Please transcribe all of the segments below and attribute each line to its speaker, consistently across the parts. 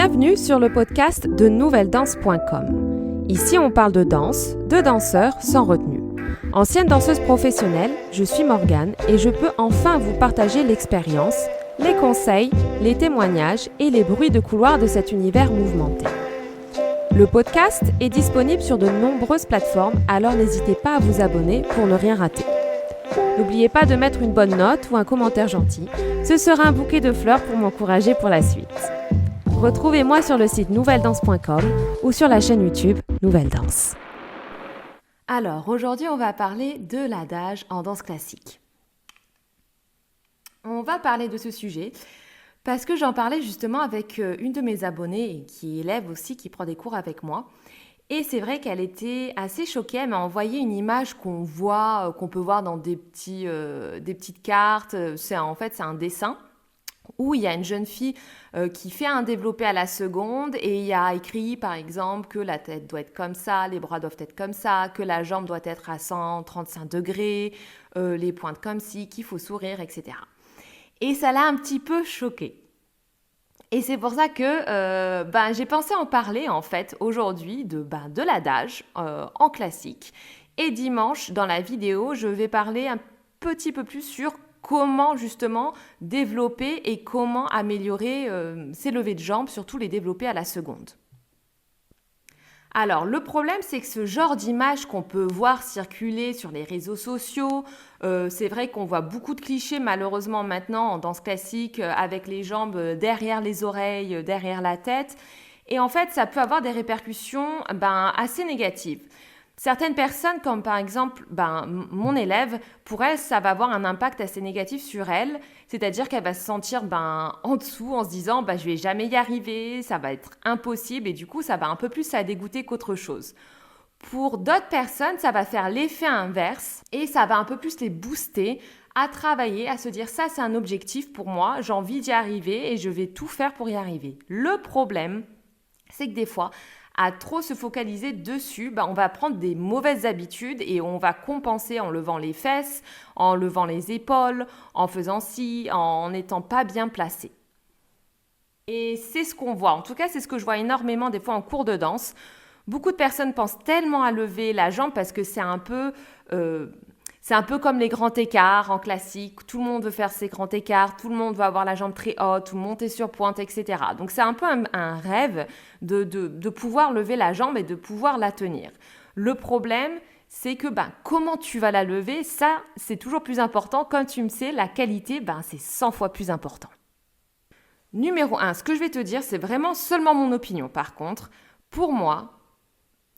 Speaker 1: Bienvenue sur le podcast de NouvelleDanse.com. Ici, on parle de danse, de danseurs sans retenue. Ancienne danseuse professionnelle, je suis Morgane et je peux enfin vous partager l'expérience, les conseils, les témoignages et les bruits de couloir de cet univers mouvementé. Le podcast est disponible sur de nombreuses plateformes, alors n'hésitez pas à vous abonner pour ne rien rater. N'oubliez pas de mettre une bonne note ou un commentaire gentil, ce sera un bouquet de fleurs pour m'encourager pour la suite. Retrouvez-moi sur le site nouvelledanse.com ou sur la chaîne YouTube Nouvelle Danse. Alors, aujourd'hui, on va parler de l'adage en danse classique. On va parler de ce sujet parce que j'en parlais justement avec une de mes abonnées et qui est élève aussi, qui prend des cours avec moi. Et c'est vrai qu'elle était assez choquée, elle m'a envoyé une image qu'on peut voir dans des petites cartes. C'est un dessin où il y a une jeune fille qui fait un développé à la seconde et il y a écrit par exemple que la tête doit être comme ça, les bras doivent être comme ça, que la jambe doit être à 135 degrés, les pointes comme ci, qu'il faut sourire, etc. Et ça l'a un petit peu choquée. Et c'est pour ça que j'ai pensé en parler en fait aujourd'hui de l'adage en classique. Et dimanche, dans la vidéo, je vais parler un petit peu plus sur comment justement développer et comment améliorer ses levées de jambes, surtout les développer à la seconde. Alors, le problème, c'est que ce genre d'image qu'on peut voir circuler sur les réseaux sociaux, c'est vrai qu'on voit beaucoup de clichés malheureusement maintenant en danse classique avec les jambes derrière les oreilles, derrière la tête. Et en fait, ça peut avoir des répercussions assez négatives. Certaines personnes, comme par exemple mon élève, pour elle, ça va avoir un impact assez négatif sur elle. C'est-à-dire qu'elle va se sentir en dessous en se disant je vais jamais y arriver, ça va être impossible et du coup, ça va un peu plus la dégoûter qu'autre chose. Pour d'autres personnes, ça va faire l'effet inverse et ça va un peu plus les booster à travailler, à se dire ça c'est un objectif pour moi, j'ai envie d'y arriver et je vais tout faire pour y arriver. Le problème, c'est que des fois, à trop se focaliser dessus, on va prendre des mauvaises habitudes et on va compenser en levant les fesses, en levant les épaules, en faisant ci, en n'étant pas bien placé. Et c'est ce qu'on voit, en tout cas c'est ce que je vois énormément des fois en cours de danse. Beaucoup de personnes pensent tellement à lever la jambe parce que c'est un peu comme les grands écarts en classique. Tout le monde veut faire ses grands écarts, tout le monde veut avoir la jambe très haute, tout monter sur pointe, etc. Donc c'est un peu un rêve de pouvoir lever la jambe et de pouvoir la tenir. Le problème, c'est que comment tu vas la lever, ça c'est toujours plus important. Comme tu me sais, la qualité, c'est 100 fois plus important. Numéro 1, ce que je vais te dire, c'est vraiment seulement mon opinion. Par contre, pour moi,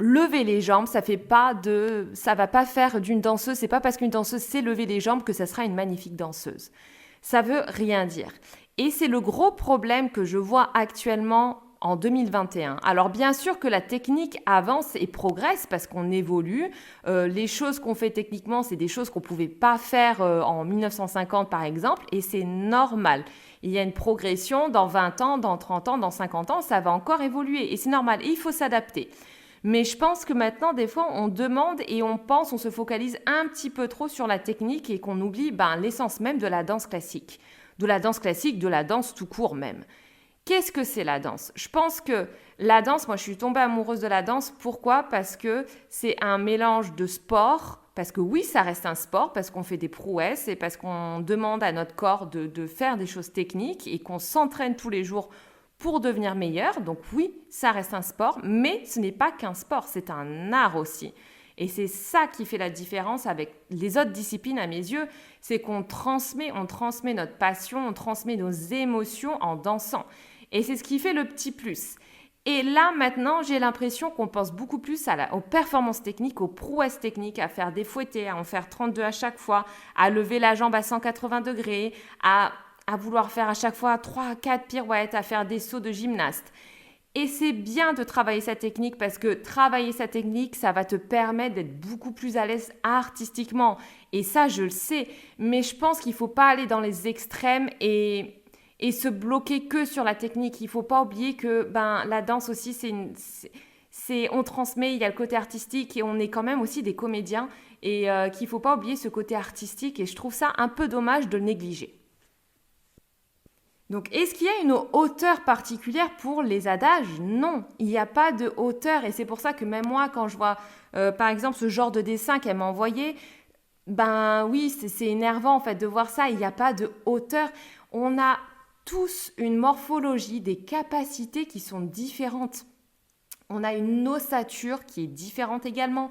Speaker 1: lever les jambes, ça va pas faire d'une danseuse, c'est pas parce qu'une danseuse sait lever les jambes que ça sera une magnifique danseuse. Ça veut rien dire. Et c'est le gros problème que je vois actuellement en 2021. Alors bien sûr que la technique avance et progresse parce qu'on évolue. Les choses qu'on fait techniquement, c'est des choses qu'on pouvait pas faire en 1950 par exemple, et c'est normal. Il y a une progression dans 20 ans, dans 30 ans, dans 50 ans, ça va encore évoluer et c'est normal. Et il faut s'adapter. Mais je pense que maintenant, des fois, on demande et on se focalise un petit peu trop sur la technique et qu'on oublie l'essence même de la danse classique. De la danse classique, de la danse tout court même. Qu'est-ce que c'est la danse ? Je pense que la danse, moi je suis tombée amoureuse de la danse. Pourquoi ? Parce que c'est un mélange de sport. Parce que oui, ça reste un sport, parce qu'on fait des prouesses et parce qu'on demande à notre corps de faire des choses techniques et qu'on s'entraîne tous les jours pour devenir meilleur. Donc oui, ça reste un sport, mais ce n'est pas qu'un sport, c'est un art aussi. Et c'est ça qui fait la différence avec les autres disciplines à mes yeux, c'est qu'on transmet notre passion, on transmet nos émotions en dansant. Et c'est ce qui fait le petit plus. Et là, maintenant, j'ai l'impression qu'on pense beaucoup plus aux performances techniques, aux prouesses techniques, à faire des fouettés, à en faire 32 à chaque fois, à lever la jambe à 180 degrés, à vouloir faire à chaque fois 3-4 pirouettes, à faire des sauts de gymnaste. Et c'est bien de travailler sa technique parce que travailler sa technique, ça va te permettre d'être beaucoup plus à l'aise artistiquement. Et ça, je le sais. Mais je pense qu'il ne faut pas aller dans les extrêmes et se bloquer que sur la technique. Il ne faut pas oublier que la danse aussi, on transmet, il y a le côté artistique et on est quand même aussi des comédiens et qu'il ne faut pas oublier ce côté artistique et je trouve ça un peu dommage de le négliger. Donc, est-ce qu'il y a une hauteur particulière pour les adages? Non, il n'y a pas de hauteur. Et c'est pour ça que même moi, quand je vois, par exemple, ce genre de dessin qu'elle m'a envoyé, ben oui, c'est énervant en fait de voir ça. Il n'y a pas de hauteur. On a tous une morphologie, des capacités qui sont différentes. On a une ossature qui est différente également.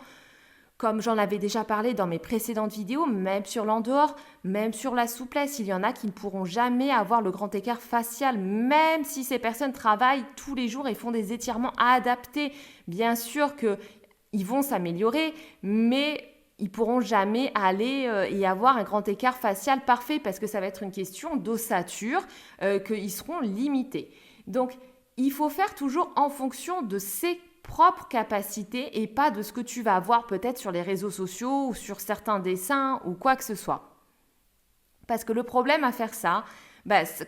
Speaker 1: Comme j'en avais déjà parlé dans mes précédentes vidéos, même sur l'en-dehors, même sur la souplesse, il y en a qui ne pourront jamais avoir le grand écart facial, même si ces personnes travaillent tous les jours et font des étirements adaptés. Bien sûr qu'ils vont s'améliorer, mais ils pourront jamais aller et avoir un grand écart facial parfait parce que ça va être une question d'ossature, qu'ils seront limités. Donc, il faut faire toujours en fonction de ces propres capacités et pas de ce que tu vas voir peut-être sur les réseaux sociaux ou sur certains dessins ou quoi que ce soit. Parce que le problème à faire ça,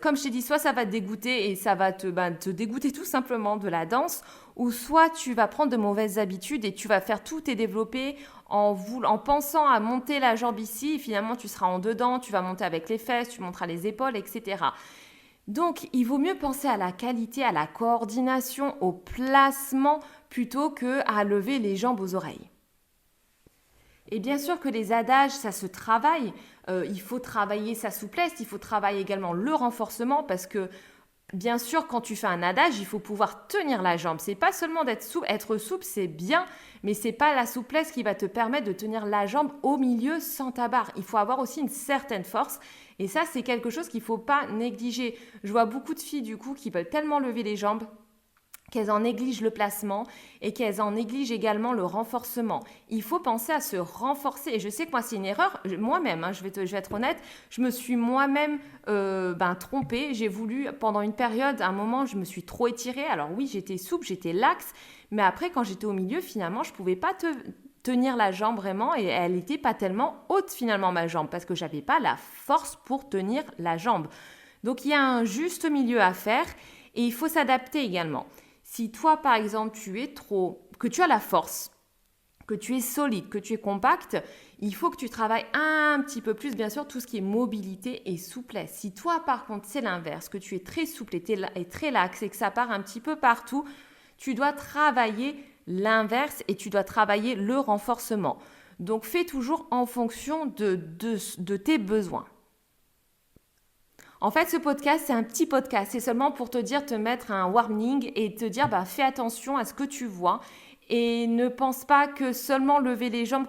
Speaker 1: comme je t'ai dit, soit ça va te dégoûter et ça va te dégoûter tout simplement de la danse, ou soit tu vas prendre de mauvaises habitudes et tu vas faire tout tes développés en pensant à monter la jambe ici, et finalement tu seras en dedans, tu vas monter avec les fesses, tu monteras les épaules, etc. Donc, il vaut mieux penser à la qualité, à la coordination, au placement, plutôt qu'à lever les jambes aux oreilles. Et bien sûr que les adages, ça se travaille. Il faut travailler sa souplesse, il faut travailler également le renforcement parce que, bien sûr, quand tu fais un adage, il faut pouvoir tenir la jambe. C'est pas seulement être souple, c'est bien, mais c'est pas la souplesse qui va te permettre de tenir la jambe au milieu sans ta barre. Il faut avoir aussi une certaine force. Et ça, c'est quelque chose qu'il ne faut pas négliger. Je vois beaucoup de filles, du coup, qui veulent tellement lever les jambes qu'elles en négligent le placement et qu'elles en négligent également le renforcement. Il faut penser à se renforcer. Et je sais que moi, c'est une erreur. Moi-même, je vais être honnête, je me suis moi-même trompée. J'ai voulu, pendant une période, à un moment, je me suis trop étirée. Alors oui, j'étais souple, j'étais laxe. Mais après, quand j'étais au milieu, finalement, je ne pouvais pas tenir la jambe vraiment et elle n'était pas tellement haute finalement ma jambe parce que j'avais pas la force pour tenir la jambe. Donc il y a un juste milieu à faire et il faut s'adapter également. Si toi par exemple que tu as la force, que tu es solide, que tu es compact, il faut que tu travailles un petit peu plus bien sûr tout ce qui est mobilité et souplesse. Si toi par contre c'est l'inverse, que tu es très souple et très laxe et que ça part un petit peu partout, tu dois travailler l'inverse et tu dois travailler le renforcement. Donc, fais toujours en fonction de tes besoins. En fait, ce podcast, c'est un petit podcast. C'est seulement pour te mettre un warning et te dire, fais attention à ce que tu vois. Et ne pense pas que seulement lever les jambes,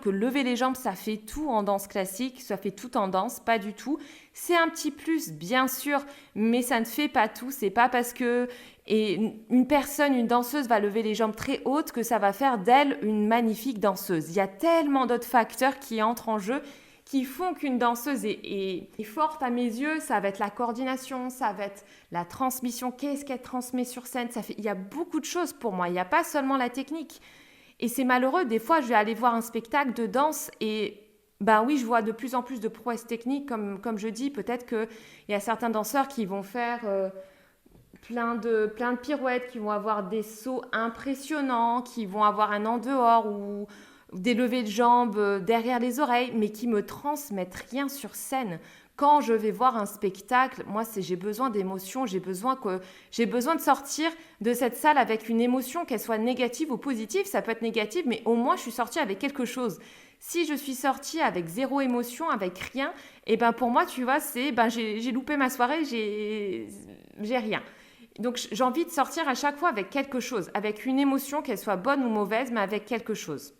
Speaker 1: ça fait tout en danse classique, ça fait tout en danse, pas du tout. C'est un petit plus, bien sûr, mais ça ne fait pas tout. C'est pas parce que une danseuse va lever les jambes très hautes que ça va faire d'elle une magnifique danseuse. Il y a tellement d'autres facteurs qui entrent en jeu qui font qu'une danseuse est forte à mes yeux. Ça va être la coordination, ça va être la transmission. Qu'est-ce qu'elle transmet sur scène? Il y a beaucoup de choses pour moi. Il n'y a pas seulement la technique. Et c'est malheureux. Des fois, je vais aller voir un spectacle de danse et oui, je vois de plus en plus de prouesses techniques. Comme je dis, peut-être qu'il y a certains danseurs qui vont faire plein de pirouettes, qui vont avoir des sauts impressionnants, qui vont avoir un en dehors ou des levées de jambes derrière les oreilles, mais qui me transmettent rien sur scène. Quand je vais voir un spectacle, moi, j'ai besoin d'émotion, j'ai besoin de sortir de cette salle avec une émotion, qu'elle soit négative ou positive. Ça peut être négative, mais au moins, je suis sortie avec quelque chose. Si je suis sortie avec zéro émotion, avec rien, pour moi, tu vois, j'ai loupé ma soirée, j'ai rien. Donc, j'ai envie de sortir à chaque fois avec quelque chose, avec une émotion, qu'elle soit bonne ou mauvaise, mais avec quelque chose.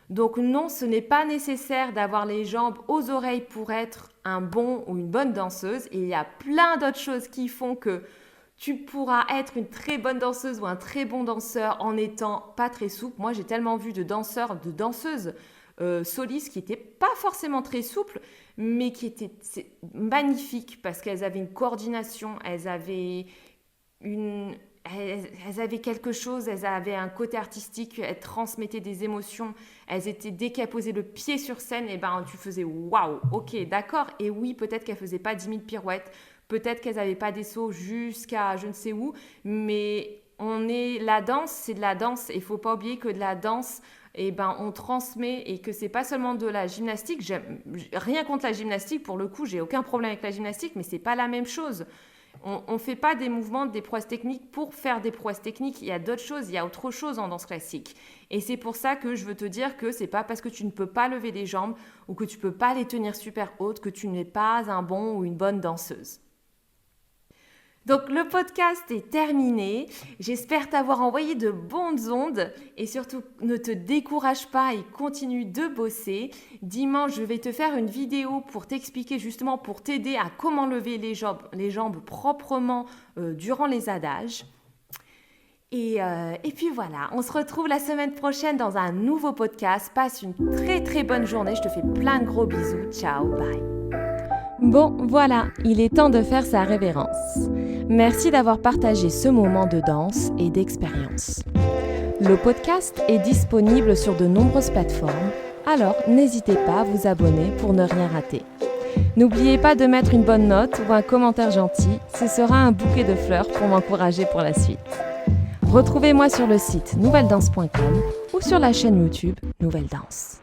Speaker 1: Donc non, ce n'est pas nécessaire d'avoir les jambes aux oreilles pour être un bon ou une bonne danseuse. Et il y a plein d'autres choses qui font que tu pourras être une très bonne danseuse ou un très bon danseur en étant pas très souple. Moi, j'ai tellement vu de danseurs, de danseuses solistes qui n'étaient pas forcément très souples, mais qui étaient magnifiques parce qu'elles avaient une coordination, elles avaient quelque chose, elles avaient un côté artistique, elles transmettaient des émotions, dès qu'elles posaient le pied sur scène, tu faisais waouh, ok, d'accord, et oui, peut-être qu'elles faisaient pas 10 000 pirouettes, peut-être qu'elles n'avaient pas des sauts jusqu'à je ne sais où, mais la danse, c'est de la danse, et il faut pas oublier que de la danse, on transmet, et que c'est pas seulement de la gymnastique, rien contre la gymnastique, pour le coup, j'ai aucun problème avec la gymnastique, mais c'est pas la même chose. On ne fait pas des mouvements, des prouesses techniques pour faire des prouesses techniques. Il y a d'autres choses, il y a autre chose en danse classique. Et c'est pour ça que je veux te dire que c'est pas parce que tu ne peux pas lever les jambes ou que tu peux pas les tenir super hautes que tu n'es pas un bon ou une bonne danseuse. Donc le podcast est terminé, j'espère t'avoir envoyé de bonnes ondes et surtout ne te décourage pas et continue de bosser. Dimanche, je vais te faire une vidéo pour t'expliquer justement, pour t'aider à comment lever les jambes proprement durant les adages. Et puis voilà, on se retrouve la semaine prochaine dans un nouveau podcast. Passe une très très bonne journée, je te fais plein de gros bisous, ciao, bye. Bon, voilà, il est temps de faire sa révérence. Merci d'avoir partagé ce moment de danse et d'expérience. Le podcast est disponible sur de nombreuses plateformes, alors n'hésitez pas à vous abonner pour ne rien rater. N'oubliez pas de mettre une bonne note ou un commentaire gentil, ce sera un bouquet de fleurs pour m'encourager pour la suite. Retrouvez-moi sur le site nouvelledanse.com ou sur la chaîne YouTube Nouvelle Danse.